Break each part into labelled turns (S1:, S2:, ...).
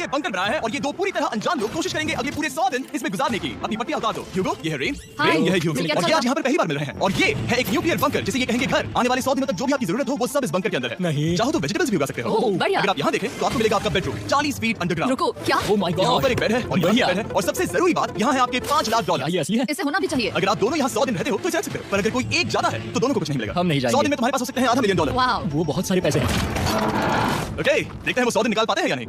S1: Bunker बनाया है और ये दो पूरी तरह अनजान लोग कोशिश करेंगे अगले पूरे 100 दिन इसमें गुजारने की। अपनी पट्टियां उतार दो। ह्यूगो, ये है रेन, रेन ये है ह्यूगो, और ये आज यहाँ पर पहली बार मिल रहे हैं। और ये है एक न्यूक्लियर बंकर, जिसे ये कहेंगे घर। आने वाले 100 दिनों तक जो भी आपकी जरूरत हो वो सब इस बंकर के अंदर है।
S2: नहीं।
S1: चाहो तो वेजिटेबल्स भी उगा सकते हो। अगर आप यहाँ देखें तो आपको मिलेगा आपका बेडरूम 40 फीट अंडरग्राउंड।
S3: रुको, क्या?
S2: ओह माय गॉड,
S1: यहाँ पर एक बेड है और यहाँ बेड है, और सबसे जरूरी बात यहाँ है आपके $5 लाख।
S2: ये असली है?
S3: इसे होना भी चाहिए।
S1: अगर आप दोनों यहाँ 100 दिन रहते हो तो रह सकते हो, पर अगर कोई एक ज्यादा है तो दोनों को कुछ नहीं मिलेगा।
S2: हम नहीं जाएंगे।
S1: 100 दिन में तुम्हारे पास हो सकते हैं $500 मिलियन।
S3: वाओ,
S2: वो बहुत सारे पैसे हैं।
S1: ओके, देखते हैं वो 100 दिन निकाल पाते हैं या नहीं।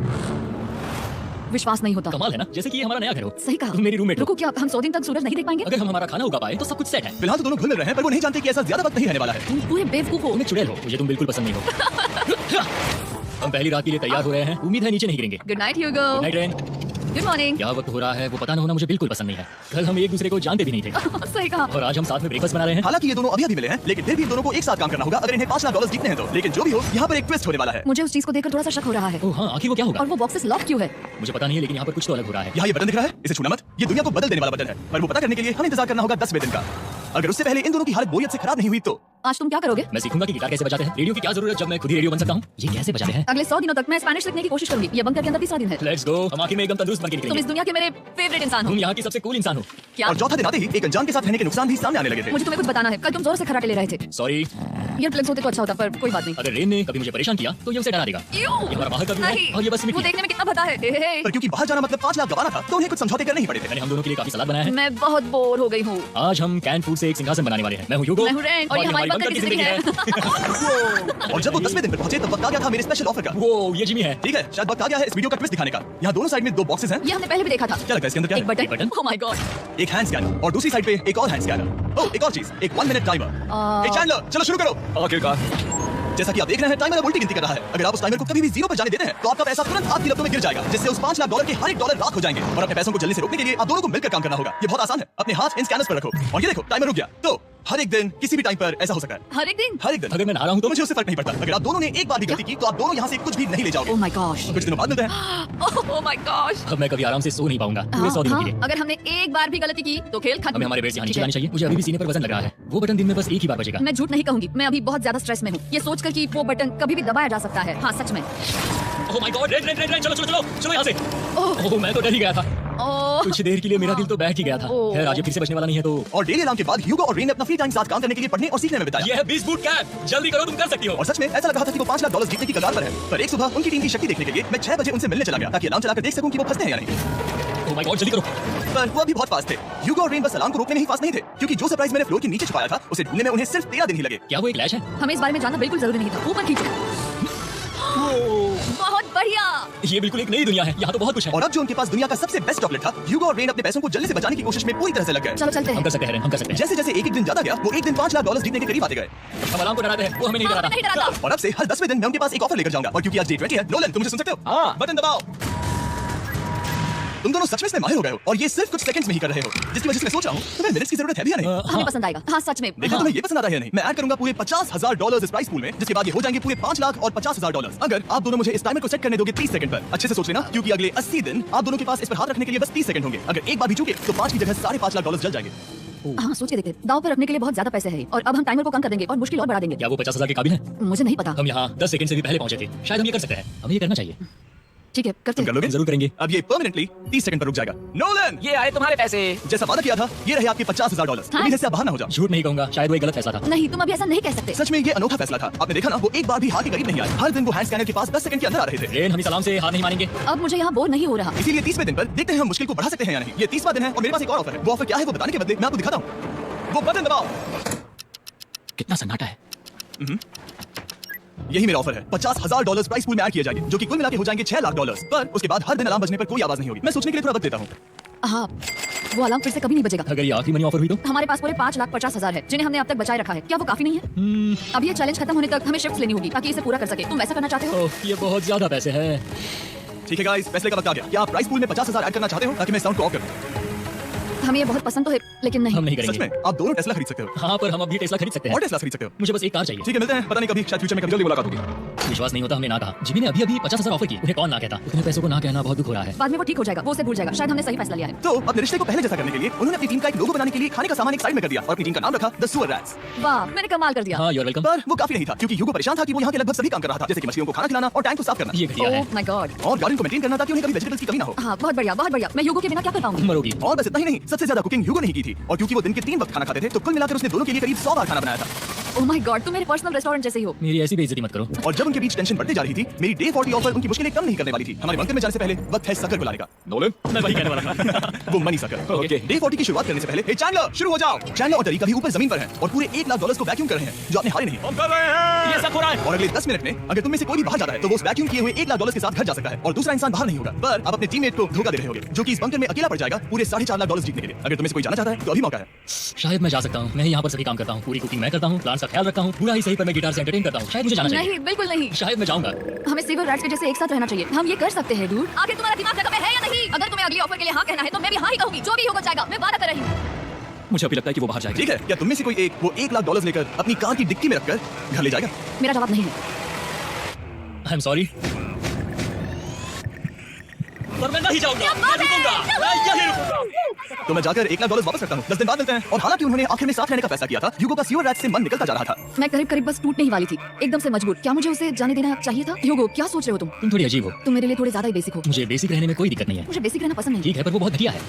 S3: विश्वास नहीं होता।
S2: कमाल है ना, जैसे कि ये हमारा नया घर हो।
S3: सही कहा।
S2: तुम मेरी रूममेट हो।
S3: रुको, क्या हम 100 दिन तक सूरज नहीं देख पाएंगे?
S2: अगर हम हमारा खाना उगा पाए तो सब कुछ सेट है।
S1: फिलहाल तो दोनों घुल मिल रहे हैं, पर वो नहीं जानते कि ऐसा ज्यादा वक्त नहीं रहने वाला है।
S3: तुम पूरे बेवकूफ हो।
S2: तुम एक चुड़ैल हो, मुझे तुम बिल्कुल पसंद नहीं हो। हम पहली रात के लिए तैयार हो रहे हैं, उम्मीद है नीचे नहीं गिरेंगे।
S3: Good night Hugo.
S2: Good night Ren.
S3: Good morning.
S2: क्या वक्त हो रहा है वो पता न होना मुझे बिल्कुल पसंद नहीं है। कल हम एक दूसरे को जानते भी नहीं थे
S3: सही कहा।
S2: और आज हम साथ में ब्रेकफास्ट बना रहे हैं।
S1: हालांकि ये दोनों अभी मिले हैं, लेकिन फिर भी इन दोनों को एक साथ काम करना होगा अगर इन्हें $5 लाख जीतने हैं तो। लेकिन जो भी हो, यहाँ पर एक ट्विस्ट होने वाला है।
S3: मुझे उस चीज को देखकर थोड़ा सा शक हो रहा है।
S2: ओह हाँ, आखिर वो क्या होगा?
S3: और वो बॉक्सेस लॉक क्यों है?
S2: मुझे पता नहीं है, लेकिन यहाँ पर कुछ तो अलग हो रहा है।
S1: यहाँ ये बटन दिख रहा है, इसे छूना मत। ये दुनिया को बदल देने वाला बटन है, पर वो पता करने के लिए हमें इंतजार करना होगा 10वें दिन का। अगर उससे पहले इन दोनों की हालत बोरियत से खराब नहीं हुई तो।
S3: आज तुम क्या करोगे?
S2: मैं सीखूंगा कि गिटार कैसे बजाते हैं। रेडियो की क्या जरूरत जब मैं खुद ही रेडियो बन सकता हूँ। ये कैसे बजाते हैं?
S3: अगले 100 दिनों तक मैं स्पेनिश सीखने की कोशिश करूंगी। ये बंकर के अंदर तीसरा दिन है।
S2: Let's go. हम आखिर में एकदम तंदुरुस्त बनके
S3: तुम
S2: निकलेंगे।
S3: इस दुनिया के मेरे फेवरेट इंसान हो।
S2: तुम यहाँ की सबसे कूल इंसान हो।
S3: क्या?
S1: और चौथा दिन आते ही एक अनजान के साथ रहने के नुकसान भी सामने आने लगे थे।
S3: मुझे तुम्हें कुछ बताना है। कल तुम जोर से खर्राटे ले रहे थे।
S2: सॉरी।
S3: ईयर प्लग्स होते तो अच्छा होता, पर कोई बात नहीं।
S2: अगर रेन ने कभी मुझे परेशान किया तो ये उसे डरा देगा। ये हमारा बाहर का व्यू है
S3: नहीं,
S2: और ये बस
S3: वो
S2: मिट्टी है।
S3: देखने में कितना भद्दा है। हे।
S1: पर क्योंकि बाहर जाना मतलब 5 लाख गवाना था, तो उन्हें कुछ समझौते करने ही पड़े थे।
S2: मैंने हम दोनों के लिए काफी सलाद बनाया है।
S3: मैं बहुत बोर हो गई हूँ।
S2: आज हम कैन फूड से एक सिंहासन बनाने वाले हैं। मैं हूँ ह्यूगो।
S3: मैं हूँ रेन, और ये हमारी बंकर की जिंदगी है।
S1: और जब वो 10वें दिन पर पहुंचे तब वक्त आ गया था मेरे स्पेशल ऑफर का।
S2: वो ये जिमी है।
S1: ठीक है, शायद वक्त आ गया है इस वीडियो का ट्विस्ट दिखाने का। यहाँ दोनों साइड में 2 बॉक्सेस हैं।
S3: ये हमने पहले भी देखा था।
S1: क्या लगता है इसके अंदर क्या
S3: एक
S1: है?
S3: बटन। Oh my God.
S1: एक हैंड स्कैनर और दूसरी साइड पे एक और हैंड स्कैनर। ओह, एक और चीज, एक 1 मिनट टाइमर। ए चैंडलर, चलो शुरू करो। आखिरकार। जैसा कि आप देख रहे हैं, टाइमर अब उल्टी गिनती कर रहा है। अगर आप उस टाइमर को कभी भी 0 पर जाने देते हैं तो आपका पैसा तुरंत आपकी लपटों में गिर जाएगा, जिससे उस $5 लाख के हर एक डॉलर राख हो जाएंगे। और अपने पैसों को जल्दी से रोकने के लिए आप दोनों को मिलकर काम करना होगा। ये बहुत आसान है। अपने हाथ इन स्कैनर्स पर रखो और ये देखो, टाइमर रुक गया। तो हर एक दिन किसी भी टाइम पर ऐसा हो सकता है।
S3: हर एक दिन?
S1: हर एक दिन।
S2: अगर मैं नहा रहा हूँ
S1: तो मुझे उससे फर्क नहीं पड़ता। अगर आप दोनों ने एक बार भी गलती की तो आप दोनों यहाँ से कुछ भी नहीं ले जाओगे।
S3: Oh my gosh.
S1: कुछ दिनों बाद मिलते हैं।
S3: Oh my gosh.
S2: अब मैं कभी आराम से सो नहीं पाऊंगा पूरे 100 दिनों के लिए।
S3: अगर हमने एक बार भी गलती की तो खेल खत्म।
S2: हमें हमारे बेड से यहाँ नीचे
S3: ठीक है।
S2: लानी चाहिए। मुझे अभी भी सीने पर वजन लग रहा है। वो बटन दिन में बस एक ही बार बजेगा।
S3: मैं झूठ नहीं कहूंगी, मैं अभी बहुत ज्यादा स्ट्रेस में हूँ। ये सोचकर कि वो बटन कभी भी दबाया जा सकता है। हाँ सच में।
S2: ओह my God, rain rain rain rain, चलो चलो चलो चलो यहाँ से।
S3: ओह
S2: ओह मैं तो डर ही गया था।
S3: ओह।
S2: कुछ देर के लिए मेरा दिल तो बैठ ही गया था।
S3: ओह।
S2: खैर आज ये फिर से बचने वाला नहीं है तो।
S1: और डेली अलार्म के बाद ह्यूगो और रेन ने अपना फ्री टाइम साथ काम करने के लिए पढ़ने और सीखने में बिताया।
S2: ये है 20 बूट कैप। जल्दी करो, तुम कर सकती हो।
S1: और सच में ऐसा लग रहा था कि वो $5 लाख जीतने की कगार पर है। पर एक सुबह उनकी टीम की शक्ति देखने के लिए मैं 6 बजे उनसे मिलने चला गया, ताकि अलार्म चलाकर देख सकूं कि वो फंसते हैं या नहीं।
S2: ओह माय गॉड, जल्दी करो।
S1: पर वो अभी बहुत फास्ट थे। ह्यूगो और रेन बस अलार्म को रोकने में ही फास्ट नहीं थे, क्योंकि जो सरप्राइज मैंने फ्लोर के नीचे छुपाया था उसे ढूंढने में उन्हें सिर्फ 13 दिन ही लगे।
S2: क्या वो एक लैश है?
S3: हमें इस बारे में जानना बिल्कुल जरूरी नहीं था। ऊपर खींचो। बहुत बढ़िया।
S2: ये बिल्कुल एक नई दुनिया है। यहाँ तो बहुत कुछ है।
S1: और अब जो उनके पास दुनिया का सबसे बेस्ट चॉकलेट था, ह्यूगो और रेन अपने पैसों को जल्दी से बचाने की कोशिश में पूरी तरह से लग गए।
S3: चलो चलते
S2: हम
S3: हैं।
S2: कर सकते हैं, हम कर सकते हैं।
S1: जैसे जैसे एक दिन ज्यादा गया, वो एक दिन $5 लाख जीतने के करीब आते गए।
S2: हम अलार्म को डराते हैं, वो हमें नहीं
S3: हाँ,
S2: डराता।
S3: नहीं डराता।
S1: और अब से हर 10वें दिन मैं उनके पास एक ऑफर लेकर जाऊंगा। और क्योंकि आज Day 20 है, नोलन तुम मुझे सुन सकते हो?
S2: हाँ।
S1: बटन दबाओ। तुम दोनों सच में इसमें माहिर हो गए हो और ये सिर्फ कुछ सेकंड्स में ही कर रहे हो, जिसकी वजह से मैं सोच रहा हूँ तुम्हें मिनट्स की जरूरत है भी या नहीं।
S3: हमें पसंद आएगा। हाँ सच में।
S1: देखो तुम्हें ये पसंद आ रहा है या नहीं। मैं ऐड करूंगा पूरे $50,000 इस प्राइस पूल में, जिसके बाद ये हो जाएंगे पूरे $5 लाख और $50,000 अगर आप दोनों मुझे इस टाइमर को सेट करने दोगे 30 सेकंड पर। अच्छे से सोच लेना, क्योंकि अगले 80 दिन आप दोनों के पास इस पर हाथ रखने के लिए बस 30 सेकंड होंगे। अगर एक बार भी चूके तो 5 की जगह $5.5 लाख जल जाएंगे।
S3: हाँ सोच के देखते। दाव पर रखने के लिए बहुत ज्यादा पैसे हैं और अब हम टाइमर को कम कर देंगे और मुश्किल और बढ़ा देंगे।
S2: क्या वो 50,000 के काबिल है?
S3: मुझे नहीं पता।
S2: हम यहाँ 10 सेकंड से भी पहले पहुंचे थे। शायद हम ये कर सकते हैं। हमें ये करना चाहिए।
S3: ठीक है करते
S1: तुम कर
S3: हैं।
S1: लोगे?
S2: जरूर करेंगे।
S1: अब ये परमानेंटली 30 सेकंड पर रुक जाएगा। नोलन,
S2: ये आए तुम्हारे पैसे।
S1: जैसा वादा किया था, ये रहे आपके $50,000।
S3: हाँ।
S1: उम्मीद है इससे आप बाहर ना हो जाओ।
S2: झूठ नहीं कहूंगा, शायद वो एक गलत फैसला था।
S3: नहीं तुम अभी ऐसा नहीं कह सकते।
S1: सच में ये अनोखा फैसला था। आपने देखा ना, वो एक बार भी हाथ के करीब नहीं आए। हर दिन वो हैंड स्कैनर के पास 10 सेकंड के अंदर आ रहे थे।
S2: रेन, हम इस अलार्म से हार नहीं मानेंगे।
S3: अब मुझे यहाँ बोर नहीं हो रहा।
S1: इसीलिए 30वें दिन पर देखते हैं हम मुश्किल को बढ़ा सकते हैं या नहीं। ये 30वां दिन है और मेरे पास एक और ऑफर है। वो ऑफर क्या है वो बताने के बदले मैं आपको दिखाता हूँ। वो बटन दबाओ।
S2: कितना सन्नाटा है।
S1: यही मेरा ऑफर है। $50,000 प्राइस पूल में ऐड किए जाएंगे, जो कि कुल मिला के हो जाएंगे $6 लाख। पर उसके बाद हर दिन अलार्म बजने पर कोई आवाज नहीं होगी। मैं सोचने के लिए थोड़ा वक्त देता हूँ।
S3: हाँ वो अलार्म फिर से कभी नहीं बजेगा।
S2: अगर ये आखिरी मनी ऑफर हुई तो?
S3: हमारे पास पूरे $5,50,000 है, जिन्हें हमने अब तक बचाए रखा है। क्या वो काफी नहीं है? अब ये चैलेंज खत्म होने तक हमें शिफ्ट्स लेनी होगी ताकि इसे पूरा कर सके। तुम वैसा करना चाहते हो?
S2: ओह, ये बहुत ज्यादा पैसे हैं।
S1: ठीक है गाइस, फैसले का वक्त आ गया। क्या आप प्राइस पूल में 50,000 ऐड करना चाहते हो ताकि मैं साउंड को ऑफ कर दूं?
S3: हमें ये बहुत पसंद तो है लेकिन नहीं।
S2: हम नहीं
S1: सच
S2: करेंगे।
S1: में आप दोनों टेस्ला खरीद सकते हो
S2: हाँ, पर हम अब भी टेस्ला खरीद सकते
S1: और
S2: हैं।
S1: टेस्ला खरीद सकते हो।
S2: मुझे बस एक कार चाहिए।
S1: ठीक है, मिलते हैं। पता नहीं कभी, शायद फ्यूचर में कभी जल्दी मुलाकात होगी।
S2: विश्वास नहीं होता हमने ना कहा। जिमी ने अभी 50,000 ऑफर की। उन्हें कौन ना कहता। उतने पैसों को ना कहना बहुत दुख हो रहा है।
S3: बाद में वो ठीक हो जाएगा, वो उसे भूल जाएगा। शायद हमने सही फैसला लिया है।
S1: तो अपने रिश्ते को पहले जैसा करने के लिए उन्होंने अपनी टीम का एक लोगो बनाने के लिए खाने का सामान एक साइड में कर दिया और अपनी टीम का नाम रखा द सुअर रैट्स।
S3: वाह, मैंने कमाल कर दिया।
S2: हाँ, you're welcome।
S1: पर वो काफी नहीं था क्योंकि ह्यूगो परेशान था कि वो यहाँ के लगभग सभी काम कर रहा था, जैसे कि मछलियों को खाना खिलाना और टैंक को साफ करना
S2: ये घटिया है।
S3: ओह माय गॉड।
S1: और गार्डन को मेंटेन करना ताकि उन्हें कभी वेजिटेबल्स की कमी ना हो।
S3: हाँ, बहुत बढ़िया, बहुत बढ़िया। मैं ह्यूगो के बिना क्या कर पाऊंगी?
S2: मरोगी।
S1: और बस इतना ही नहीं, सबसे ज्यादा कुकिंग ह्यूगो ने ही की थी और क्योंकि वो दिन के 3 वक्त खाना खाते थे तो कुल मिलाकर उसने दोनों के लिए करीब 100 बार खाना बनाया था।
S3: ओह माय गॉड, तुम मेरे पर्सनल रेस्टोरेंट जैसे ही हो।
S2: मेरी ऐसी बेइज्जती मत करो।
S1: और जब उनके बीच टेंशन बढ़ती जा रही थी, मेरी डे 40 ऑफर उनकी मुश्किलें कम नहीं करने वाली थी। हमारे बंकर में जाने से पहले वक्त है सकर बुलाने का। नोलन,
S2: मैं वही कहने वाला था।
S1: वो मनी सकर।
S2: ओके।
S1: डे 40 की शुरुआत करने से पहले, हे चैंडलर, शुरू हो जाओ। चैंडलर और टरीका भी ऊपर जमीन पर हैं और पूरे $1 लाख को वैक्यूम कर रहे हैं जो आपने हारे नहीं।
S2: हम कर रहे हैं। ये सब हो रहा है।
S1: और अगले 10 मिनट में अगर तुम में से कोई भी बाहर जाता है तो वो उस वैक्यूम किए हुए $1 लाख के साथ घर जा सकता है और दूसरा इंसान बाहर नहीं होगा। पर आप अपने टीममेट को धोखा दे रहे होगे जो कि इस बंकर में अकेला पड़ जाएगा पूरे $4.5 लाख जीतने के लिए। अगर तुम में से कोई जाना चाहता है तो अभी मौका है।
S2: शायद मैं जा सकता हूँ। मैं यहाँ पर सभी काम करता हूँ। पूरी कुकिंग मैं करता हूँ, प्लांट्स का ख्याल रखता हूँ। पूरा ही सही, पर मैं गिटार से एंटरटेन करता हूँ। शायद मुझे जाना चाहिए।
S3: नहीं, बिल्कुल नहीं।
S2: शायद मैं जाऊंगा।
S3: हमें सिल्वर रैट्स के जैसे एक साथ रहना चाहिए। हम ये कर सकते हैं डूड। आखिर तुम्हारा दिमाग खत्म है या नहीं? अगर तुम्हें अगली ऑफर के लिए हाँ कहना है तो मैं भी हाँ ही कहूंगी। जो भी होगा जाएगा, मैं वादा कर रही हूँ।
S2: मुझे अभी लगता है कि वो बाहर जाएगी।
S1: ठीक है, क्या तुम में से कोई एक वो $1 लाख लेकर अपनी कार की डिक्की में रखकर घर ले जाएगा?
S3: मेरा जवाब नहीं है।
S2: आई एम सॉरी, पर मैं नहीं जाऊंगा। मैं रुकूंगा। मैं यहीं रुकूंगा।
S1: तो मैं जाकर $1 लाख वापस रखता हूँ। 10 दिन बाद मिलते हैं। और हालांकि उन्होंने आखिर में साथ रहने का फैसला किया था, ह्यूगो का सुअर रैट्स से मन निकलता जा रहा था।
S3: मैं करीब करीब बस टूटने ही वाली थी, एकदम से मजबूर। क्या मुझे उसे जाने देना चाहिए था? ह्यूगो, क्या सोच रहे हो तुम?
S2: तुम थोड़ी अजीब हो।
S3: तुम मेरे लिए थोड़े ज्यादा ही बेसिक हो।
S2: मुझे बेसिक रहने में कोई दिक्कत नहीं है।
S3: मुझे बेसिक रहना पसंद नहीं।
S2: ठीक है, पर वो बहुत घटिया है।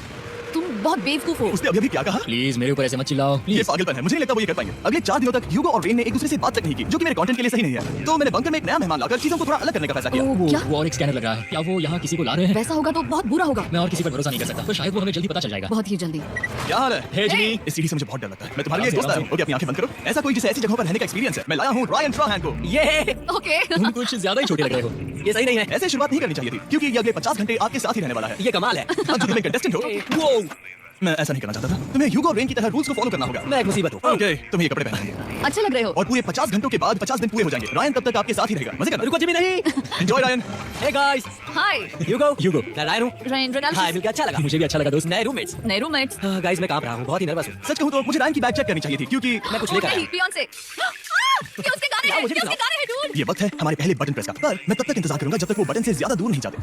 S3: तुम बहुत बेवकूफ हो।
S1: उसने अभी क्या कहा?
S2: प्लीज मेरे ऊपर ऐसे मत चिल्लाओ।
S1: ये
S2: प्लीज।
S1: पागलपन है। मुझे नहीं लगता वो ये कर पाएंगे। अगले 4 दिनों तक ह्यूगो और रेन ने एक दूसरे से बात तक नहीं की, जो कि मेरे कंटेंट के लिए सही नहीं है। तो मैंने बंकर में एक नया मेहमान लाकर चीजों को थोड़ा अलग करने का फैसला किया।
S3: ओह, क्या?
S2: वो और एक स्कैनर लग रहा है। क्या वो यहाँ किसी को ला रहे हैं?
S3: वैसा होगा तो बहुत बुरा होगा।
S2: मैं और किसी पर भरोसा नहीं कर सकता, पर शायद वो हमें जल्दी पता चल जाएगा।
S3: बहुत ही जल्दी।
S1: क्या हाल है?
S2: हे जिमी।
S1: इस सीढ़ी से मुझे बहुत डर लगता है। मैं तुम्हारे लिए एक दोस्त आया हूँ। ओके, अपनी आंखें बंद करो। ऐसा कोई जिसे ऐसी जगहों पर रहने का एक्सपीरियंस है, मैं लाया हूँ रायन ट्राहैन को।
S2: ये
S3: ओके।
S2: तुम कुछ ज्यादा ही छोटे लग रहे हो।
S1: ये सही नहीं है। ऐसे शुरुआत नहीं करनी चाहिए थी क्योंकि ये अगले 50 घंटे आपके साथ ही रहने वाला है।
S2: ये कमाल है।
S1: अब जो तुम एक कंटेस्टेंट हो, वो मैं ऐसा नहीं करना चाहता था। तुम्हें ह्यूगो और रेन की तरह रूल्स को फॉलो करना होगा।
S2: मैं एक मुसीबत हूँ।
S1: ओके, तुम्हें ये कपड़े पहनने होंगे
S3: अच्छे लग रहे हो।
S1: और पूरे 50 घंटों के बाद 50 दिन पूरे हो जाएंगे। रायन तब तक आपके साथ ही रहेगा। मजे करना।
S2: रुको जिमी, नहीं।
S1: Enjoy Ryan.
S4: Hey guys,
S3: हाय
S4: Hugo,
S2: Hugo।
S4: मैं रायन हूँ।
S3: रेन
S4: हाय,
S3: रेनल्ड्स।
S4: मिलकर अच्छा लगा।
S2: मुझे भी अच्छा लगा दोस्त।
S4: नए रूममेट्स।
S3: नए रूममेट्स।
S4: गाइस मैं कांप रहा हूँ, बहुत ही नर्वस हूँ।
S1: सच कहूँ तो मुझे रायन की बैग चेक करनी चाहिए थी क्योंकि
S4: मैं कुछ लेकर आया हूँ।
S3: बियॉन्से। ये उसके गाने हैं।
S4: मुझे भी
S3: ये उसके गाने हैं डूड।
S1: ये वक्त है हमारे पहले बटन प्रेस का। पर मैं तब तक इंतजार करूंगा जब तक वो बटन से ज्यादा दूर नहीं जाते।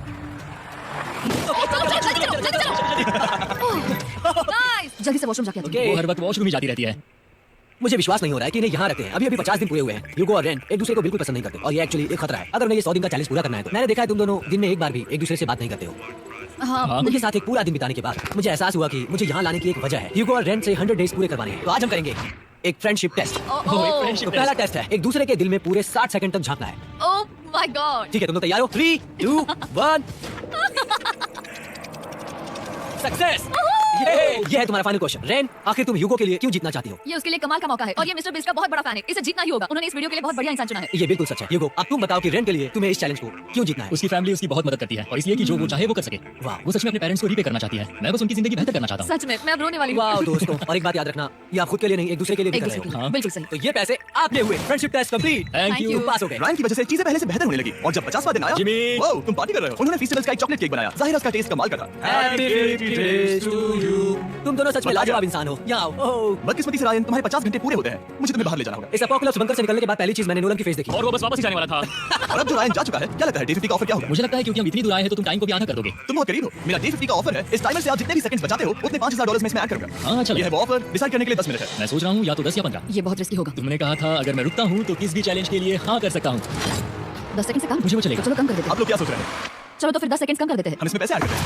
S3: नाइस। जल्दी से वॉशरूम जाके आते हैं।
S4: Okay.
S2: वो हर वक्त वॉशरूम ही जाती रहती है।
S4: मुझे विश्वास नहीं हो रहा है कि इन्हें यहाँ रखते हैं। अभी 50 दिन पूरे हुए हैं। ह्यूगो और रेन एक दूसरे को बिल्कुल पसंद नहीं करते और ये एक्चुअली एक खतरा है। अगर उन्हें ये 100 दिन का चैलेंज पूरा करना है तो मैंने देखा है तुम दोनों दिन में एक बार भी एक दूसरे से बात नहीं करते हो।
S3: हाँ,
S4: उनके साथ एक पूरा दिन बिताने के बाद मुझे एहसास हुआ कि मुझे यहाँ लाने की एक वजह है। ह्यूगो और रेन से 100 डेज पूरे करवाने हैं। तो आज हम करेंगे एक फ्रेंडशिप टेस्ट।
S3: ओह
S4: तो पहला टेस्ट है एक दूसरे के दिल में पूरे 60 सेकंड तक झांकना है।
S3: ओह माय गॉड।
S4: ठीक है, तुम लोग तैयार हो? 3, 2, 1 सक्सेस। ये है तुम्हारा फाइनल क्वेश्चन। रेन, आखिर तुम ह्यूगो के लिए क्यों जीतना चाहती हो?
S3: ये उसके लिए कमाल का मौका है और ये मिस्टर बीस्ट का बहुत बड़ा फैन है। इसे जीतना ही होगा। उन्होंने इस वीडियो के लिए बहुत बढ़िया इंसान चुना है।
S4: ये बिल्कुल सच है। ह्यूगो, अब तुम बताओ कि रेन के लिए तुम्हें इस चैलेंज को क्यों जीतना है?
S2: उसकी फैमिली उसकी बहुत मदद करती है और इसलिए कि जो वो चाहे वो कर सके।
S4: वाह।
S2: वो सच में अपने पेरेंट्स को रीपे करना चाहती है। मैं बस उनकी जिंदगी बेहतर करना चाहता हूँ।
S3: सच में मैं अब रोने वाली हूँ।
S4: वाह दोस्तों, और एक बात याद रखना, ये आप खुद के लिए नहीं एक दूसरे के लिए भी
S3: एक
S4: कर रहे
S3: दूसरे
S4: हो।
S3: के
S2: हाँ।
S3: बिल्कुल सही।
S4: तो ये पैसे आपके हुए। Friendship test complete.
S2: Thank
S3: Thank
S2: you.
S3: you।
S4: तुम पास हो गए।
S1: रायन की वजह से चीजें पहले से बेहतर होने लगी और जब 50वां दिन आया,
S2: जिमी।
S1: वाओ, तुम पार्टी कर रहे हो। उन्होंने फेस्टिवल्स का एक चॉकलेट केक बनाया। जाहिर है उसका टेस्ट कमाल का था।
S4: तुम दोनों सच में लाजवाब इंसान हो। यहाँ आओ। ओह।
S1: बदकिस्मती से रायन, तुम्हारे 50 घंटे पूरे होते हैं। मुझे तुम्हें बाहर ले जाना होगा।
S4: इस अपोकलिप्स बंकर से निकलने के बाद पहली चीज मैंने नोलन की फेस देखी।
S2: और वो बस वापस ही जाने वाला था।
S1: और अब जो रायन जा चुका है, क्या लगता है डे 50 का ऑफर क्या होगा?
S2: मुझे लगता है क्योंकि हम इतनी दूर आए हैं तो तुम टाइम को भी आधा कर दोगे।
S1: तुम बहुत करीब हो। मेरा डे 50 का ऑफर है। इस टाइमर से आप जितने भी सेकंड्स बचाते हो उतने $5000 में इसमें ऐड करूंगा।
S2: हाँ, अच्छा
S1: ये है
S2: लगा।
S1: वो ऑफर। डिसाइड करने के लिए 10 मिनट है।
S2: मैं सोच रहा हूँ या तो 10 या 15।
S3: ये बहुत रिस्की होगा।
S2: तुमने कहा था अगर मैं रुकता हूँ तो किस भी चैलेंज के लिए हाँ कर सकता हूँ।
S3: 10 सेकंड से कम?
S2: मुझे वो चलेगा।
S3: तो चलो कम कर देते हैं।
S1: आप लोग क्या सोच रहे हैं?
S3: चलो तो फिर 10 सेकंड कम कर देते हैं।
S1: हम इसमें पैसे ऐड करते हैं।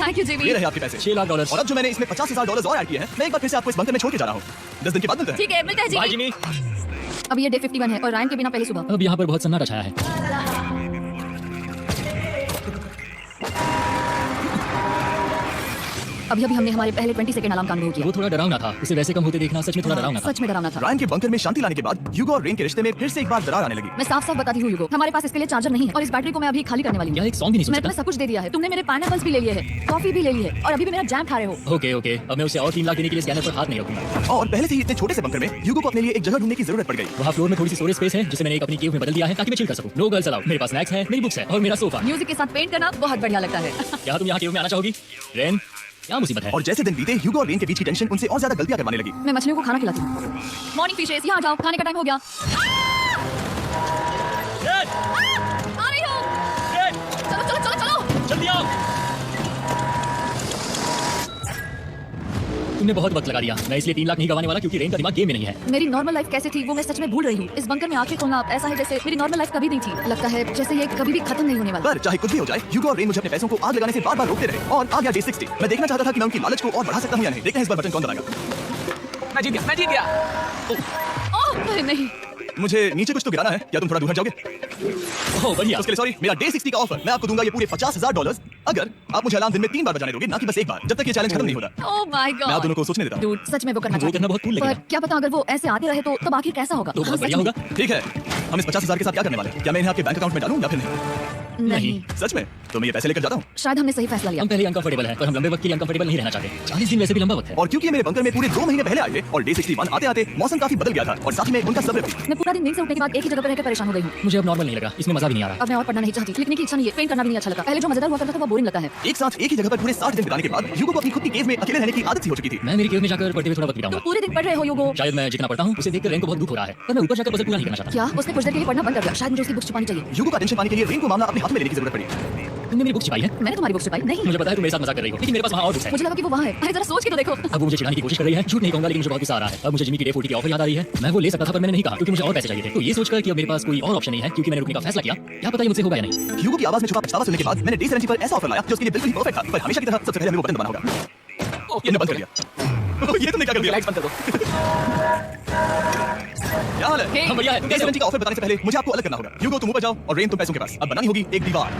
S3: Thank you Jimmy.
S1: ये रहे आपके पैसे।
S2: $6 लाख।
S1: और अब जो मैंने इसमें $50,000 और ऐड किए हैं, मैं एक बार फिर से आपको इस बंकर में छोड़ के जा रहा हूँ। 10 दिन के बाद मिलते हैं।
S3: ठीक है, मिलते हैं
S2: बाय
S3: जिमी।
S2: जिमी।
S3: अब ये डे 51 है और रायन के बिना पहली सुबह।
S2: अब यहाँ पर बहुत सन्नाटा छाया है।
S3: अभी अभी हमने हमारे पहले 20 सेकंड अलार्म का अनुभव किया।
S2: वो थोड़ा डरावना था। उसे वैसे कम होते देखना सच में थोड़ा डरावना था।
S3: सच में डरावना था।
S1: रायन के बंकर में शांति लाने के बाद ह्यूगो और रेन के रिश्ते में फिर से एक बार दरार आने लगी।
S3: मैं साफ साफ बताती हूँ ह्यूगो, हमारे पास इसके लिए चार्जर नहीं है और इस बैटरी को मैं अभी खाली करने वाली
S2: यार
S3: हूँ।
S2: एक सॉन्ग भी नहीं सुन
S3: मैं तुम्हें
S2: सकता।
S3: सब कुछ दे दिया है। तुमने मेरे पाइनएप्पल्स भी ले लिए हैं, कॉफी भी ले ली है और अभी भी मेरा जैम खा रहे हो।
S2: ओके ओके, अब मैं उसे और 3 लाख देने के लिए स्कैनर पर हाथ नहीं रखूंगा।
S1: और पहले से ही इतने छोटे से बंकर में ह्यूगो को अपने लिए एक जगह ढूंढने की जरूरत पड़ गई।
S2: वहाँ फ्लोर में थोड़ी सी स्टोरेज स्पेस है जिसे मैंने एक अपनी केव में बदल दिया है ताकि मैं चिल कर सकूं। No girls allowed. मेरे पास स्नैक्स है, मेरी बुक्स है और मेरा सोफा।
S3: म्यूजिक के साथ पेंट करना बहुत बढ़िया लगता है।
S2: क्या तुम यहाँ केव में आना चाहोगी? रेन, क्या मुसीबत है?
S1: और जैसे दिन बीते ह्यूगो और रेन के बीच की टेंशन उनसे और ज्यादा गलतियां करवाने लगी।
S3: मैं मछलियों को खाना खिलाती हूँ। मॉर्निंग फिशेस, यहाँ जाओ, खाने का टाइम हो गया। आ रही हूँ। चलो चलो चलो चलो।
S2: जल्दी आओ। तुमने बहुत वक्त लगा दिया। मैं इसलिए 3 लाख नहीं गवाने वाला क्योंकि रेन का दिमाग गेम में नहीं है।
S3: मेरी नॉर्मल लाइफ कैसे थी वो मैं सच में भूल रही हूँ। इस बंकर में आंखें खोलना ऐसा है जैसे मेरी नॉर्मल लाइफ कभी नहीं थी। लगता है जैसे ये कभी भी खत्म नहीं होने वाला।
S1: पर चाहे कुछ भी हो जाए, ह्यूगो और रेन मुझे अपने पैसों को आग लगाने से बार-बार रोकते रहे और आ गया डे 60। मैं देखना चाहता था कि मैं उनकी लालच को और बढ़ा सकता हूँ या नहीं। देखते हैं इस बार बटन कौन दबाएगा।
S4: मैं जीत गया।
S3: ओह नहीं,
S1: मुझे नीचे कुछ तो गिराना है, क्या तुम थोड़ा दूर हट जाओगे?
S2: ओह बढ़िया।
S1: उसके लिए सॉरी, मेरा डे 60 का ऑफर मैं आपको दूंगा ये पूरे $50,000 अगर आप मुझे अलार्म दिन में 3 बार बजाने दोगे, ना कि बस एक बार, जब तक ये चैलेंज खत्म नहीं होता।
S3: ओह माय
S1: मैं आप दोनों को सोचने देता हूँ।
S3: डूड, सच में वो करना
S2: वो करना बहुत cool लगेगा।
S3: पर क्या पता अगर वो ऐसे आते रहे तो तब आखिर कैसा होगा?
S2: तो बहुत
S3: हाँ,
S2: बढ़िया
S3: सच में।
S2: होगा।
S1: ठीक है, हम इस 50,000 के साथ क्या करने वाले हैं? क्या मैं इन्हें आपके बैंक अकाउंट में डालूं या फिर नहीं?
S3: नहीं,
S1: सच में? तो मैं ये पैसे लेकर जाता हूँ।
S3: शायद हमने सही फैसला लिया।
S2: हम पहले अनकंफर्टेबल हैं, पर हम लंबे वक्त के लिए अनकंफर्टेबल नहीं रहना चाहते। 40 दिन वैसे भी लंबा वक्त है।
S1: और क्योंकि ये मेरे बंकर में पूरे 2 महीने पहले आए थे और डे 61 आते-आते मौसम काफी बदल गया था और साथ ही में उनका सब्र भी।
S3: मैं पूरा दिन नींद से उठने के बाद एक ही जगह पर रहकर परेशान हो गई हूँ।
S2: मुझे अब नॉर्मल नहीं लगा, इसमें मजा भी नहीं आ रहा।
S3: अब मैं और पढ़ना नहीं चाहती, लिखने की इच्छा नहीं है, पेंट करना भी नहीं अच्छा लगता। पहले जो मजेदार हुआ करता था वो बोरिंग लगता है।
S1: एक साथ एक ही जगह पर पूरे 60 दिन बिताने के बाद ह्यूगो को अपनी खुद की केव में अकेले रहने की आदत सी हो चुकी थी।
S2: मैं मेरी केव में जाकर पढ़ते हुए थोड़ा वक्त
S3: तुम
S2: बिताऊंगा।
S3: पूरे दिन पढ़ रहे हो योगो।
S2: शायद मैं जितना पढ़ता हूँ उसे देखकर रेन को बहुत दुख हो रहा है, पर मैं ऊपर जाकर पजल पूरा नहीं करना चाहता।
S3: क्या उसने कुछ देर के लिए पढ़ना बंद कर दिया? शायद मुझे उसकी बुक्स छुपानी चाहिए।
S1: ह्यूगो का टेंशन पाने के लिए रेन को मामला अपने हाथ में लेने की जरूरत पड़ी।
S2: तुमने मेरी बुक छिपाई है?
S3: मैंने तुम्हारी बुक्स छुपाई नहीं।
S2: मुझे पता है तुम मेरे साथ मजाक कर रही हो, लेकिन मेरे पास वहाँ और बुक्स है।
S3: मुझे लगा कि वो वहाँ है। अरे जरा सोच के तो देखो।
S2: अब वो मुझे चिढ़ाने की कोशिश कर रही है। झूठ नहीं कहूंगा, लेकिन मुझे बहुत गुस्सा आ रहा है। अब मुझे जिमी की डे 40 की ऑफर याद आ रही है। मैं वो ले सकता था पर मैंने नहीं कहा क्योंकि मुझे और पैसे चाहिए थे। तो ये सोचकर कि अब मेरे पास कोई और ऑप्शन नहीं है क्योंकि मैंने रुकने का फैसला किया, क्या पता ये मुझसे होगा या नहीं।
S1: ह्यूगो की आवाज में छुपा पछतावा सुनने के बाद मैंने डे 70 पर ऐसा ऑफर लाया जो उसके लिए बिल्कुल ही परफेक्ट था। पर हमेशा की तरह सबसे पहले हमें वो बटन दबाना होगा। ये बंद कर दिया। ये तुमने क्या कर दिया?
S4: लाइट्स बंद कर दो।
S1: क्या हाल है?
S3: Hey,
S2: हम बढ़िया है।
S1: डे 70 का ऑफर बताने से पहले मुझे आपको अलग करना होगा। ह्यूगो तुम ऊपर जाओ और रेन तुम पैसों के पास। अब बनानी होगी एक दीवार।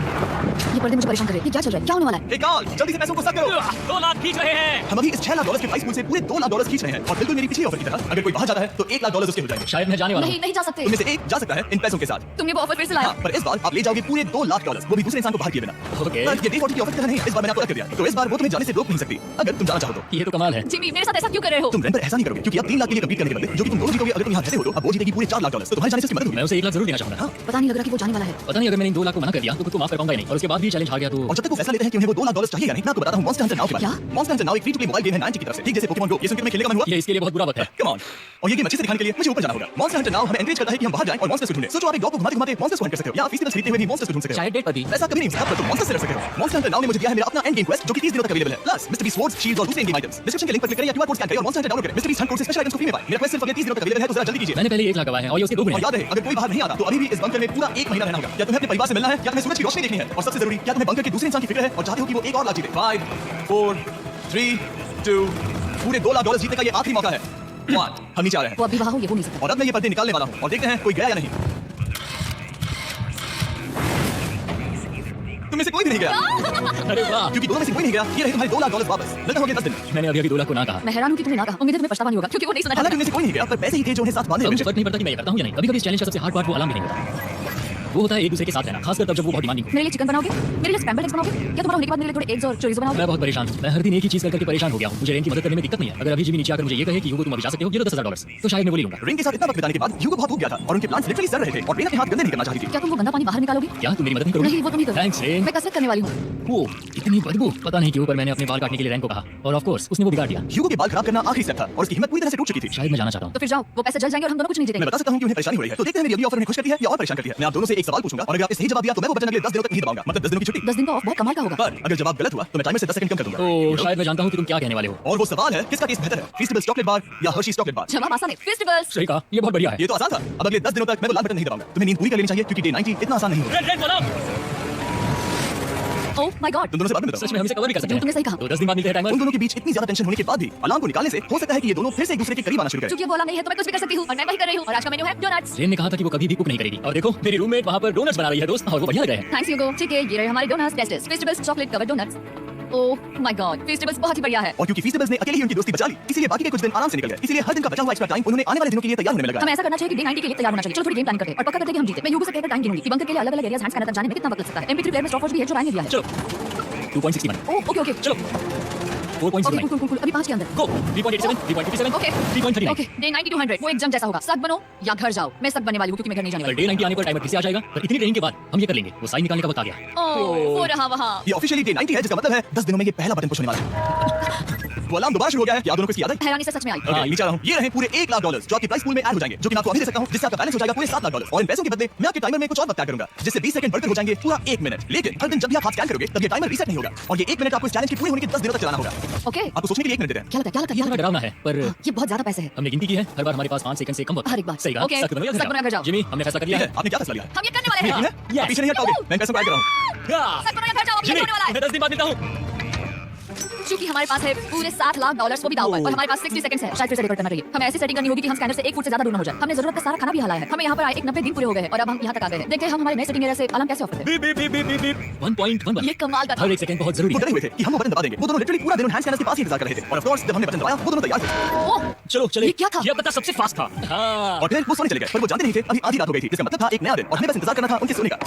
S3: ये पर्दे मुझे परेशान कर रहे हैं। ये क्या चल रहा है? क्या होने वाला है?
S1: हे कार्ल, जल्दी से पैसों को सब करो।
S2: 2 लाख खींच रहे हैं।
S1: हम अभी इस $6 लाख के प्राइस पूल से पूरे $2 लाख खींच रहे हैं और बिल्कुल मेरी पिछली ऑफर की तरह अगर कोई बाहर जाता है तो $1 लाख उसके हो जाएंगे।
S2: शायद मैं जाने वाला हूँ।
S3: नहीं, नहीं जा सकते।
S1: उनमें से एक जा सकता है इन पैसों के साथ।
S3: तुमने वो ऑफर फिर से लाया।
S1: हाँ, पर इस बार आप ले जाओगे पूरे $2 लाख, वो भी दूसरे इंसान को बाहर किए बिना।
S2: ओके।
S1: पर ये डे 40 की ऑफर की तरह नहीं, इस बार मैंने आपको अलग कर दिया है। तो इस बार वो तुम्हें जाने से रोक नहीं सकती अगर तुम जाना चाहो तो।
S2: ये तो कमाल है।
S3: जिमी, मेरे साथ ऐसा क्यों कर रहे हो?
S1: तुम रेंट पर ऐसा नहीं करोगे क्योंकि अब 3 लाख के लिए कम्पीट करने के बदले जो कि तुम दोनों जीतोगे अगर तुम यहाँ रहते हो तो अब वो जीतेगी पूरे $4 लाख। तो तुम्हारे जाने से उसकी मदद होगी।
S2: मैं उसे 1 लाख जरूर देना चाहूंगा।
S3: पता नहीं लग रहा कि वो जाने वाला है।
S2: पता नहीं अगर मैंने इन 2 लाख को मना कर दिया तो खुद को माफ कर पाऊंगा ही नहीं, और उसके बाद भी चैलेंज हार गया तो।
S1: और जब तक वो फैसला लेते हैं कि उन्हें वो $2 लाख चाहिए या नहीं, मैं आपको बताता हूँ मॉन्स्टर हंटर नाउ के बारे में। मॉन्स्टर हंटर नाउ एक free to play mobile game है 90 की तरफ से, ठीक जैसे पोकेमॉन गो। ये सुन के मैं खेलने का मन हुआ।
S2: ये इसके लिए बहुत बुरा वक्त है।
S1: Come on. और ये गेम अच्छे से दिखाने के लिए मुझे ऊपर जाना होगा। मॉन्स्टर हंटर नाउ हमें एनकरेज करता है कि हम बाहर जाएं और मॉन्स्टर्स को ढूंढें। सोचो आप एक डॉग को घुमाते-घुमाते मॉन्स्टर्स को हंट कर सकते हो या फेस्टिवल्स खरीदते हुए भी मॉन्स्टर्स को ढूंढ सकते हो।
S4: शायद डेट पर भी।
S1: ऐसा कभी नहीं हो सकता, पर तुम मॉन्स्टर्स से लड़ सकते हो। मॉन्स्टर हंटर नाउ ने मुझे दिया है मेरा अपना एंड गेम क्वेस्ट जो कि 30 दिनों तक अवेलेबल है। Plus mister beast swords, shields और दूसरे गेम आइटम्स। डिस्क्रिप्शन के लिंक पर क्लिक करें या क्यूआर कोड स्कैन करें और मॉन्स्टर हंटर डाउनलोड करें। मिस्टर बीस्ट हंट कोड से स्पेशल आइटम्स को फ्री में पाएं। मेरा क्वेस्ट सिर्फ अगले 30 दिनों तक अवेलेबल है, तो जरा जल्दी कीजिए।
S2: मैंने पहले 1 लाख गवाए हैं और ये उसके 2 गुने
S1: और
S2: हैं।
S1: याद है, अगर कोई बाहर नहीं आता तो अभी भी इस बंकर में पूरा 1 महीना रहना होगा। क्या तुम्हें अपने परिवार से मिलना है, क्या तुम्हें सूरज की रोशनी देखनी है, और सबसे जरूरी क्या तुम्हें बंकर के दूसरे इंसान की फिक्र है और चाहते हो कि वो एक और लाख जीते। 5 4 3 2 पूरे $2 लाख जीतने का ये आखिरी मौका है। 1 हम नीचे आ रहे हैं
S3: वो अभी वहाँ हो, ये हो नहीं सकता।
S1: और अब मैं ये पर्दे निकालने वाला हूँ और देखते हैं कोई गया या नहीं। तुम में से कोई भी नहीं गया
S2: अरे वाह।
S1: क्योंकि दोनों में से कोई नहीं गया। ये रहे तुम्हारे $2 लाख वापस। मिलता होगा 10 दिन।
S2: मैंने अभी 2 लाख को ना कहा।
S3: मैं हैरान हूँ कि तुमने ना कहा। उम्मीद है तुम्हें पछतावा नहीं होगा क्योंकि वो नहीं सुना
S1: हालांकि
S3: चाहता।
S1: उनमें से कोई नहीं गया, पर पैसे ही थे जो उन्हें साथ बांधे
S2: अब
S1: हुए
S2: मुझे
S1: थे।
S2: फर्क नहीं पड़ता कि मैं ये करता हूँ या नहीं। कभी-कभी इस चैलेंज का सबसे हार्ड पार्ट वो अलार्म भी नहीं होता। वो होता है एक दूसरे के साथ रहना, खासकर तब जब वो बहुत डिमांडिंग हो।
S3: मेरे लिए चिकन बनाओगे? मेरे लिए स्क्रैम्बल्ड एग्स बनाओगे? क्या तुम्हारा होने के बाद मेरे लिए थोड़े एग्स और चोरिज़ो बनाओगे?
S2: मैं बहुत परेशान हूँ। मैं हर दिन एक ही चीज करके परेशान हो गया हूँ। मुझे रेन की मदद करने में दिक्कत नहीं है। अगर अभी जिमी नीचे आकर मुझे ये कहे कि ह्यूगो तुम अभी जा सकते हो, ये लो $10,000, तो शायद मैं वो ले लूंगा।
S1: रिंग के साथ इतना वक्त बिताने के बाद ह्यूगो बहुत ऊब गया था और उनके प्लान्स लिटरली सड़ रहे थे और रेन अपने हाथ गंदे नहीं करना चाहती थी।
S3: क्या तुम वो गंदा पानी बाहर निकालोगे?
S2: क्या तुम मेरी मदद नहीं करोगी?
S3: नहीं, वो तुम ही करो।
S2: Thanks rain.
S3: मैं कसरत करने वाली हूँ।
S2: वो इतनी बदबू, पता नहीं क्यों, पर मैंने अपने बाल काटने के लिए रैन को कहा और ऑफ कोर्स उसने वो बिगाड़ दिया।
S1: ह्यूगो के बाल खराब करना आखिरी स्टेप था और उसकी हिम्मत पूरी तरह से टूट चुकी थी।
S2: शायद मैं जाना चाहता हूँ।
S3: तो फिर जाओ, वो पैसे जल जाएंगे और हम दोनों कुछ नहीं
S1: मैं
S3: जीतेंगे।
S1: बता सकता हूँ कि उन्हें परेशानी हो रही है, तो देखते हैं मेरी अगली ऑफर उन्हें खुश करती है या और परेशान करती है। मैं आप दोनों से एक सवाल पूछूंगा और अगर आपने सही जवाब दिया तो मैं वो बटन अगले 10 दिनों तक नहीं दबाऊंगा, मतलब 10 दिनों की छुट्टी।
S3: 10 दिन का ऑफ बहुत कमाल का होगा।
S1: पर अगर जवाब गलत हुआ तो मैं टाइमर से 10 सेकंड कम कर दूंगा।
S2: ओह, शायद मैं जानता हूँ कि तुम क्या कहने वाले हो।
S1: और वो सवाल है किसका टेस्ट बेहतर है, फेस्टिवल्स चॉकलेट बार या हर्शीज चॉकलेट बार।
S3: जवाब आसान है, फेस्टिवल्स।
S2: सही कहा, ये बहुत बढ़िया है।
S1: ये तो आसान था। अब अगले 10 दिनों तक मैं वो लाल बटन नहीं दबाऊंगा। तुम्हें नींद पूरी कर लेनी चाहिए क्योंकि डे 90 इतना आसान नहीं होगा।
S2: रेन बोलो।
S3: ओह माय गॉड,
S1: तुम दोनों से बाद में बताओ।
S2: सच में हम इसे कवर भी कर सकते हैं।
S3: तुमने सही कहा।
S2: तो 10 दिन बाद मिलते हैं टाइमर।
S1: उन दोनों के बीच इतनी ज्यादा टेंशन होने के बाद भी अलार्म को निकालने से हो सकता है कि ये दोनों फिर से एक दूसरे के करीब आना शुरू करें।
S3: क्योंकि वो वाला नहीं है तो मैं कुछ भी कर सकती हूँ और मैं वही कर रही हूँ। और आज का मेन्यू है डोनट्स।
S2: रेन ने कहा था कि वो कभी भी कुक नहीं करेगी और देखो मेरी रूममेट वहाँ पर डोनट्स बना रही है दोस्त, और वो बढ़िया लग रहे हैं।
S3: Thanks Hugo. ठीक है, ये रहे हमारे donuts tastes, festivals chocolate covered donuts. Oh my god, festivals बहुत ही बढ़िया है।
S1: और क्योंकि फेस्टिवल्स ने अकेले ही उनकी दोस्ती बचा ली, इसीलिए बाकी के कुछ दिन आराम से निकल गए। इसीलिए हर दिन का बचा हुआ एक्स्ट्रा टाइम उन्होंने आने वाले दिनों के लिए तैयार होने में लगाया।
S3: हमें ऐसा करना चाहिए कि डे 90 के लिए तैयार होना चाहिए। चलो थोड़ी गेम प्लान करते हैं और पक्का करते हैं कि हम जीते। मैं यूगो से कहकर टाइम गिनूंगी कि बंकर के लिए अलग-अलग एरियाज हैंड्स करना तक जाने में कितना वक्त लग सकता है। MP3 प्लेयर में स्टॉपवॉच भी है जो राय ने दिया है।
S2: चलो 2.61।
S3: Oh okay okay.
S2: चलो 4.09
S3: cool, cool. अभी 5 के अंदर।
S2: गो 3.87 3.57
S3: Okay.
S2: 3.39
S3: ओके, डे 90 to 100 वो एक जंग जैसा होगा। सख्त बनो या घर जाओ। मैं सख्त बनने वाली हूँ क्योंकि मैं घर नहीं जाने
S2: अगर
S3: वाली।
S2: डे 90 आने पर टाइमर फिर से आ जाएगा पर इतनी ट्रेनिंग के बाद हम ये कर लेंगे। वो साइन निकालने का वक्त आ गया।
S3: ओह, वो रहा वहाँ।
S1: ये ऑफिशियली डे 90 है, जिसका मतलब है 10 दिनों में ये पहला बटन पुश होने वाला है। वो अलार्म दोबारा शुरू हो गया है। क्या आप दोनों को इसकी याद है?
S3: हैरानी से सच में आई।
S1: Okay, नीचे आ रहा हूँ। ये रहे पूरे $1 लाख जो आपके प्राइस पूल में ऐड हो जाएंगे, जो कि मैं आपको अभी दे सकता हूँ, जिससे आपका बैलेंस हो जाएगा पूरे $7 लाख। और इन पैसों के बदले मैं आपके टाइमर में कुछ और वक्त ऐड करूंगा, जिससे 20 सेकंड बढ़कर हो जाएंगे पूरा 1 मिनट। लेकिन हर दिन जब भी आप हाथ स्कैन करोगे तब ये टाइमर रीसेट नहीं होगा और ये 1 मिनट आपको इस चैलेंज के पूरे होने के 10 दिनों तक चलाना होगा।
S3: ओके,
S1: आपको सोचने के लिए 1 मिनट देते हैं।
S3: क्या लगता है? क्या
S2: ये
S3: लगता
S2: थोड़ा
S3: है?
S2: डरावना है पर
S3: ये बहुत ज्यादा पैसे हैं।
S2: हमने गिनती की है हर बार हमारे पास 5 सेकंड से कम वक्त।
S3: हर एक बार।
S2: सही कहा।
S3: Okay,
S2: सख्त बनो या
S3: सख्त बनो या घर जाओ।
S2: जिमी हमने फैसला कर लिया
S1: ठीक
S2: है।
S1: है, आपने क्या फैसला लिया है?
S3: हम ये करने वाले हैं।
S1: यकीन है? आप पीछे नहीं हटोगे। मैं पैसों को ऐड कर रहा हूँ।
S3: सख्त बनो या घर जाओ, अब ये
S2: जिमी
S3: होने वाला है।
S2: मैं 10 दिन बाद मिलता हूँ।
S3: क्योंकि हमारे पास है पूरे $7 लाख वो भी दाव पर और हमारे पास 60 सेकंड्स है। शायद फिर से रिकॉर्ड करना चाहिए। हमें ऐसी सेटिंग करनी होगी कि हम स्कैनर से 1 फुट से ज्यादा दूर न हो जाए। हमने जरूरत का सारा खाना भी हलाया है। हमें यहाँ पर आए एक 90 दिन पूरे हो गए हैं और अब हम यहाँ तक आ गए हैं। देखते हैं हम हमारे नए सेटिंग एरिया से अलार्म कैसे ऑफ करते हैं।
S2: Beep beep beep beep beep 1.1
S3: ये कमाल का था।
S2: हर एक सेकंड बहुत जरूरी
S1: वो
S2: है।
S1: डरे हुए थे कि हम वो बटन दबा देंगे। वो दोनों लिटरली पूरा दिन हैंड स्कैनर्स के पास ही इंतजार कर रहे थे और ऑफ कोर्स जब हमने बटन दबाया वो दोनों तैयार थे
S3: ओह,
S2: चलो चले।
S3: ये क्या था?
S2: ये पता सबसे फास्ट था। हाँ
S1: और फिर वो सोने चले गए, पर वो जानते नहीं थे अभी आधी रात हो गई थी, जिसका मतलब था एक नया दिन और हमें बस इंतजार करना था उनके सोने का।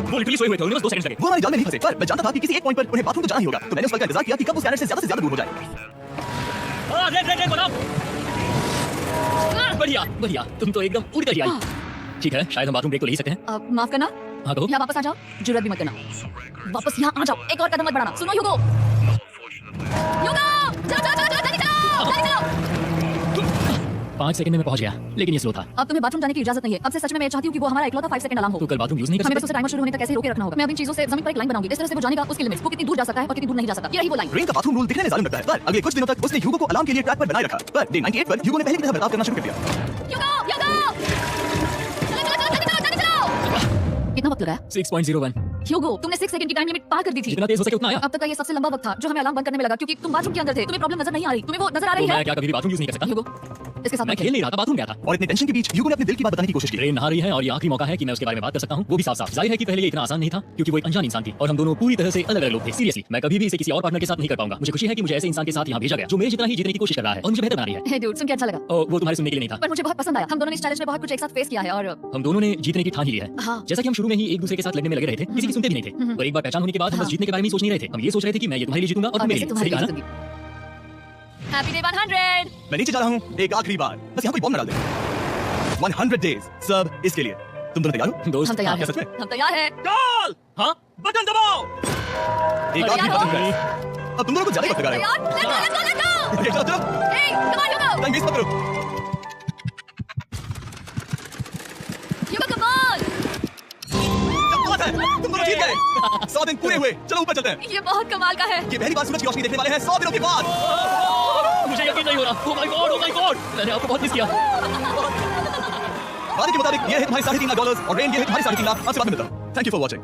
S2: वो लिटरली सोए हुए थे उन्हें बस 2 सेकंड लगे।
S1: वो हमारे जाल में नहीं फंसे, पर मैं जानता था कि किसी एक पॉइंट पर उन्हें बाथरूम तो जाना ही होगा, तो मैंने उस पल का इंतजार किया कि कब वो स्कैनर से ज्यादा दूर हो जाए।
S2: रेड बनाओ। बढ़िया बढ़िया तुम तो एकदम उड़ कर ही आई। ठीक है शायद हम बाथरूम ब्रेक तो ले ही सकते हैं।
S3: माफ करना,
S2: हाँ कहो।
S3: यहाँ वापस आ जाओ। जुर्रत भी मत करना, वापस यहाँ आ जाओ। एक और कदम मत बढ़ाना। सुनो ह्यूगो, चलो चलो चलो जल्दी चलो, जल्दी चलो।
S2: 5 सेकंड में मैं पहुंच गया लेकिन ये स्लो था।
S3: अब तुम्हें बाथरूम जाने की इजाजत नहीं है। अब से सच में मैं चाहती हूँ कि वो हमारा इकलौता 5 सेकंड अलार्म हो।
S2: तो कल बाथरूम यूज नहीं कर
S3: हमें बस
S2: सकते।
S3: उसे टाइमर शुरू होने तक ऐसे ही रोके रखना होगा। मैं अब इन चीजों से जमीन पर एक लाइन बनाऊंगी। इस तरह से वो जानेगा उसकी लिमिट्स, वो कितनी दूर जा सकता है और कितनी दूर नहीं जा सकता। यही वो लाइन।
S1: रेन का बाथरूम रूल दिखने में जालिम लगता है, पर अगले कुछ दिनों तक उसने ह्यूगो को अलार्म के लिए ट्रैक पर बनाए रखा। पर डे 98 पर ह्यूगो ने पहले की तरह बर्ताव करना शुरू कर दिया।
S3: जल्दी चलो। कितना वक्त लगा?
S2: 6.01
S3: ह्यूगो, तुमने 6 सेकंड की टाइम लिमिट पार कर दी थी।
S2: जितना तेज हो सके उतना आया।
S3: अब तक का ये सबसे लंबा वक्त था जो हमें अलार्म बंद करने में लगा क्योंकि तुम बाथरूम के अंदर थे। तुम्हें प्रॉब्लम नजर नहीं आ रही। तुम्हें वो नजर आ
S2: तो
S3: रही है?
S2: मैं क्या कभी भी बाथरूम यूज नहीं कर सकता।
S3: ह्यूगो, इसके साथ
S2: मैं
S3: मत
S2: खेल नहीं रहा था बाथरूम गया था।
S1: और इतने टेंशन के बीच ह्यूगो ने अपने दिल की बात बताने की कोशिश की।
S2: ट्रेन नहा रही है और ये आखिरी मौका है कि मैं उसके बारे में बात कर सकता हूँ, वो भी साफ साफ। जाहिर है कि पहले ये इतना आसान नहीं था क्योंकि वो एक अनजान इंसान थी और हम दोनों पूरी तरह से अलग अलग लोग थे। सीरियसली मैं कभी भी इसे किसी और पार्टनर के साथ नहीं कर पाऊंगा। मुझे खुशी है कि मुझे ऐसे इंसान के साथ यहाँ भेजा गया जो मेरे जितना ही जीतने की कोशिश कर रहा है और मुझे बेहतर बना रही है।
S3: हे डूड, सुन के अच्छा लगा।
S2: और वो तुम्हारे सुनने के लिए नहीं था।
S3: पर मुझे बहुत पसंद आया। हम दोनों ने इस चैलेंज में बहुत कुछ एक साथ फेस किया है और
S2: हम दोनों ने जीतने की ठान ही ली है।
S3: हाँ।
S2: जैसा कि हम शुरू में ही एक दूसरे के साथ लड़ने में लगे रहे थे, किसी की सुनते भी नहीं थे। और एक बार पहचान होने के बाद हम बस जीतने के बारे में ही सोच नहीं रहे थे। हम ये सोच रहे थे कि मैं ये तुम्हारे लिए जीतूंगा और तुम
S3: मैं
S2: मेरे लिए।
S3: तुम्हारे
S2: सही
S3: लिए
S2: कहा ना?
S3: जीतूंगी। Happy day 100।
S1: मैं नीचे जा रहा हूँ एक आखिरी बार, बस यहाँ कोई बॉम्ब न डाल दे। 100 डेज सब इसके लिए। तुम दोनों तैयार हो?
S2: दोस्त
S3: हम तैयार
S1: क्या
S3: हैं।
S1: सच में?
S3: हम तैयार हैं।
S1: कॉल!
S2: हाँ
S1: बटन दबाओ। एक
S3: तैयार
S1: आखिरी
S3: हो?
S1: बटन है। अब तुम दोनों को ज्यादा वक्त लगा रहे हो।
S3: तैयार? Let's go, let's go, let's go।
S1: Okay, चलो चलो,
S3: Hey, come on, Hugo।
S1: Time waste मत करो।
S3: Hugo, come on।
S1: क्या बात है, तुम दोनों जीत गए। 100 दिन पूरे हुए। चलो ऊपर चलते हैं।
S3: ये बहुत कमाल का है।
S1: ये पहली बार सूरज की रोशनी देखने वाले हैं 100 दिनों के बाद।
S2: मुझे यकीन नहीं हो रहा। ओह माय गॉड मैंने आपको बहुत मिस किया।
S1: वादे के मुताबिक ये है तुम्हारे $3.5 लाख और रेन ये है तुम्हारी $3.5 लाख। आपसे बाद में मिलता हूँ। Thank you for watching.